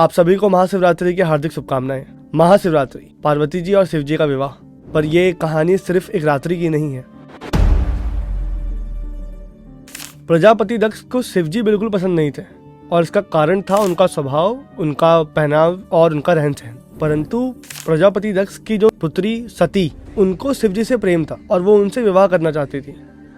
आप सभी को महाशिवरात्रि की हार्दिक शुभकामनाएं। महाशिवरात्रि, पार्वती जी और शिव जी का विवाह। पर यह कहानी सिर्फ एक रात्रि की नहीं है। प्रजापति दक्ष को शिव जी बिल्कुल पसंद नहीं थे और इसका कारण था उनका स्वभाव, उनका पहनाव और उनका रहन सहन। परंतु प्रजापति दक्ष की जो पुत्री सती, उनको शिव जी से प्रेम था और वो उनसे विवाह करना चाहती थी।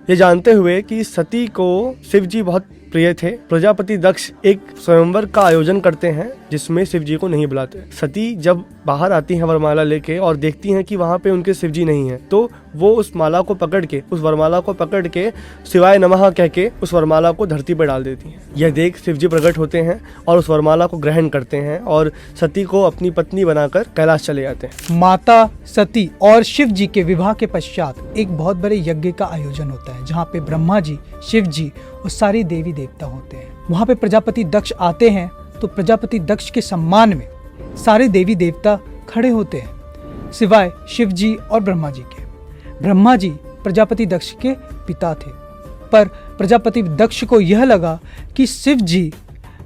ये जानते हुए कि सती को शिव जी बहुत प्रिय थे, प्रजापति दक्ष एक स्वयंवर का आयोजन करते हैं जिसमें शिव जी को नहीं बुलाते। सती जब बाहर आती हैं वरमाला लेके और देखती हैं कि वहाँ पे उनके शिव जी नहीं हैं, तो वो उस माला को पकड़ के, उस वरमाला को पकड़ के शिवाय नमः कह के उस वरमाला को धरती पर डाल देती हैं। यह देख शिव जी प्रकट होते हैं और उस वरमाला को ग्रहण करते हैं और सती को अपनी पत्नी बनाकर कैलाश चले जाते हैं। माता सती और शिव जी के विवाह के पश्चात एक बहुत बड़े यज्ञ का आयोजन होता है, जहाँ पे ब्रह्मा जी, शिव जी और सारी देवी देवता होते हैं। वहाँ पे प्रजापति दक्ष आते हैं तो प्रजापति दक्ष के सम्मान में सारे देवी देवता खड़े होते हैं, सिवाय शिव जी और ब्रह्मा जी के। ब्रह्मा जी प्रजापति दक्ष के पिता थे, पर प्रजापति दक्ष को यह लगा कि शिव जी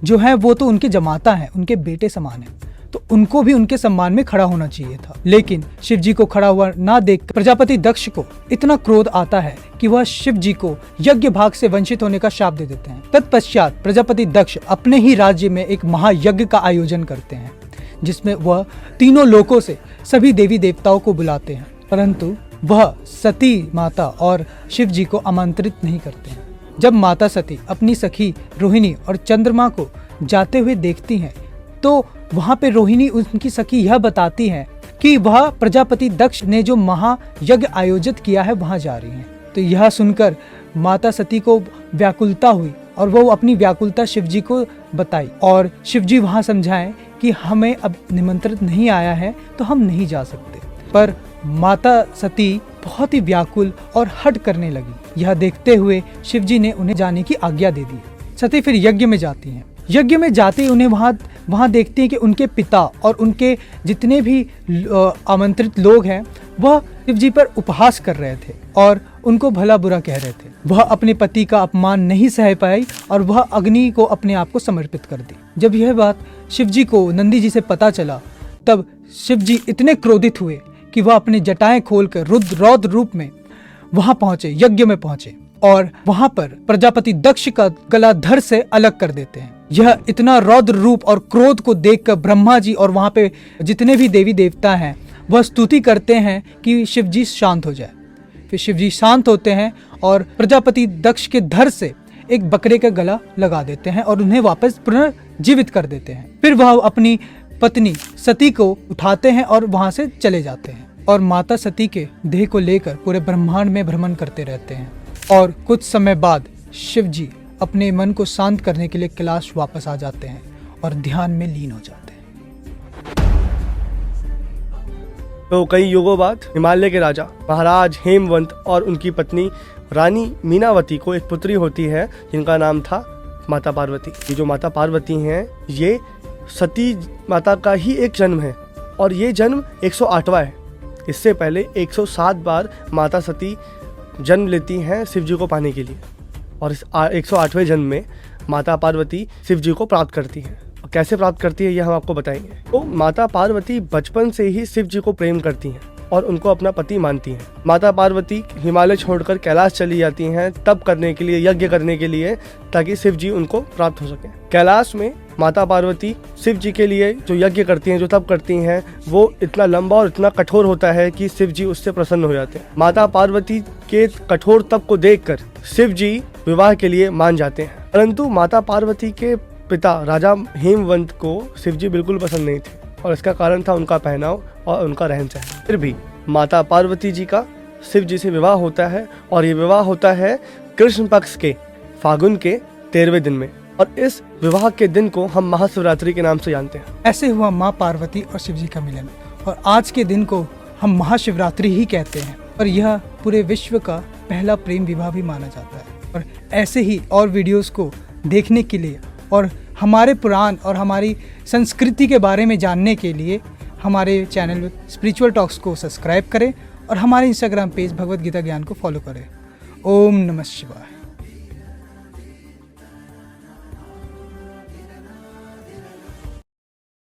जो है वो तो उनके जमाता हैं, उनके बेटे समान हैं, तो उनको भी उनके सम्मान में खड़ा होना चाहिए था। लेकिन शिव जी को खड़ा हुआ ना देख प्रजापति दक्ष को इतना क्रोध आता है कि वह शिव जी को यज्ञ भाग से वंचित होने का शाप दे देते हैं। तत्पश्चात प्रजापति दक्ष अपने ही राज्य में एक महायज्ञ का आयोजन करते हैं, जिसमें वह तीनों लोकों से सभी देवी देवताओं को बुलाते हैं, परंतु वह सती माता और शिव जी को आमंत्रित नहीं करते हैं। जब माता सती अपनी सखी रोहिणी और चंद्रमा को जाते हुए देखती हैं, तो वहाँ पे रोहिणी उनकी सखी यह बताती है कि वह प्रजापति दक्ष ने जो महायज्ञ आयोजित किया है वहाँ जा रही हैं। तो यह सुनकर माता सती को व्याकुलता हुई और वो अपनी व्याकुलता शिव जी को बताई और शिव जी वहाँ समझाएं कि हमें अब निमंत्रित नहीं आया है तो हम नहीं जा सकते। पर माता सती बहुत ही व्याकुल और हट करने लगी। यह देखते हुए शिव जी ने उन्हें जाने की आज्ञा दे दी। सती फिर यज्ञ में जाती हैं। यज्ञ में जाते ही उन्हें वहाँ देखते हैं कि उनके पिता और उनके जितने भी आमंत्रित लोग हैं वह शिव जी पर उपहास कर रहे थे और उनको भला बुरा कह रहे थे। वह अपने पति का अपमान नहीं सह पाई और वह अग्नि को अपने आप को समर्पित कर दी। जब यह बात शिव जी को नंदी जी से पता चला, तब शिव जी इतने क्रोधित हुए कि वह अपनी जटाएं खोलकर रौद्र रूप में वहां पहुंचे, यज्ञ में पहुंचे और वहां पर प्रजापति दक्ष का गला धड़ से अलग कर देते हैं। यह इतना रौद्र रूप और क्रोध को देखकर ब्रह्मा जी और वहां पे जितने भी देवी देवता हैं वह स्तुति करते हैं कि शिव जी शांत हो जाए। फिर शिव जी शांत होते हैं और प्रजापति दक्ष के धड़ से एक बकरे का गला लगा देते हैं और उन्हें वापस पुनर्जीवित कर देते हैं। फिर वह अपनी पत्नी सती को उठाते हैं और वहां से चले जाते हैं और माता सती के देह को लेकर पूरे ब्रह्मांड में भ्रमण करते रहते हैं। और कुछ समय बाद शिव जी अपने मन को शांत करने के लिए कैलाश वापस आ जाते हैं और ध्यान में लीन हो जाते हैं। तो कई युगों बाद हिमालय के राजा महाराज हेमवंत और उनकी पत्नी रानी मीनावती को एक पुत्री होती है जिनका नाम था माता पार्वती। ये जो माता पार्वती हैं, ये सती माता का ही एक जन्म है और ये जन्म 108वां है। इससे पहले 107 बार माता सती जन्म लेती हैं शिव जी को पाने के लिए और इस 108वें जन्म में माता पार्वती शिव जी को प्राप्त करती हैं। कैसे प्राप्त करती है ये हम आपको बताएंगे। तो माता पार्वती बचपन से ही शिव जी को प्रेम करती हैं और उनको अपना पति मानती हैं। माता पार्वती हिमालय छोड़कर कैलाश चली जाती हैं तप करने के लिए, यज्ञ करने के लिए, ताकि शिव जी उनको प्राप्त हो सके। कैलाश में माता पार्वती शिव जी के लिए जो यज्ञ करती हैं, जो तप करती हैं, वो इतना लंबा और इतना कठोर होता है कि शिव जी उससे प्रसन्न हो जाते हैं। माता पार्वती के कठोर तप को देखकर शिव जी विवाह के लिए मान जाते हैं। परंतु माता पार्वती के पिता राजा हेमवंत को शिव जी बिल्कुल पसंद नहीं थे और इसका कारण था उनका पहनाव और उनका रहन सहन। फिर भी माता पार्वती जी का शिव जी से विवाह होता है और ये विवाह होता है कृष्ण पक्ष के फागुन के 13वें दिन में और इस विवाह के दिन को हम महाशिवरात्रि के नाम से जानते हैं। ऐसे हुआ माँ पार्वती और शिव जी का मिलन और आज के दिन को हम महाशिवरात्रि ही कहते हैं और यह पूरे विश्व का पहला प्रेम विवाह भी माना जाता है। और ऐसे ही और वीडियोस को देखने के लिए और हमारे पुराण और हमारी संस्कृति के बारे में जानने के लिए हमारे चैनल स्पिरिचुअल टॉक्स को सब्सक्राइब करें और हमारे इंस्टाग्राम पेज भगवत गीता ज्ञान को फॉलो करें। ओम नमः शिवाय।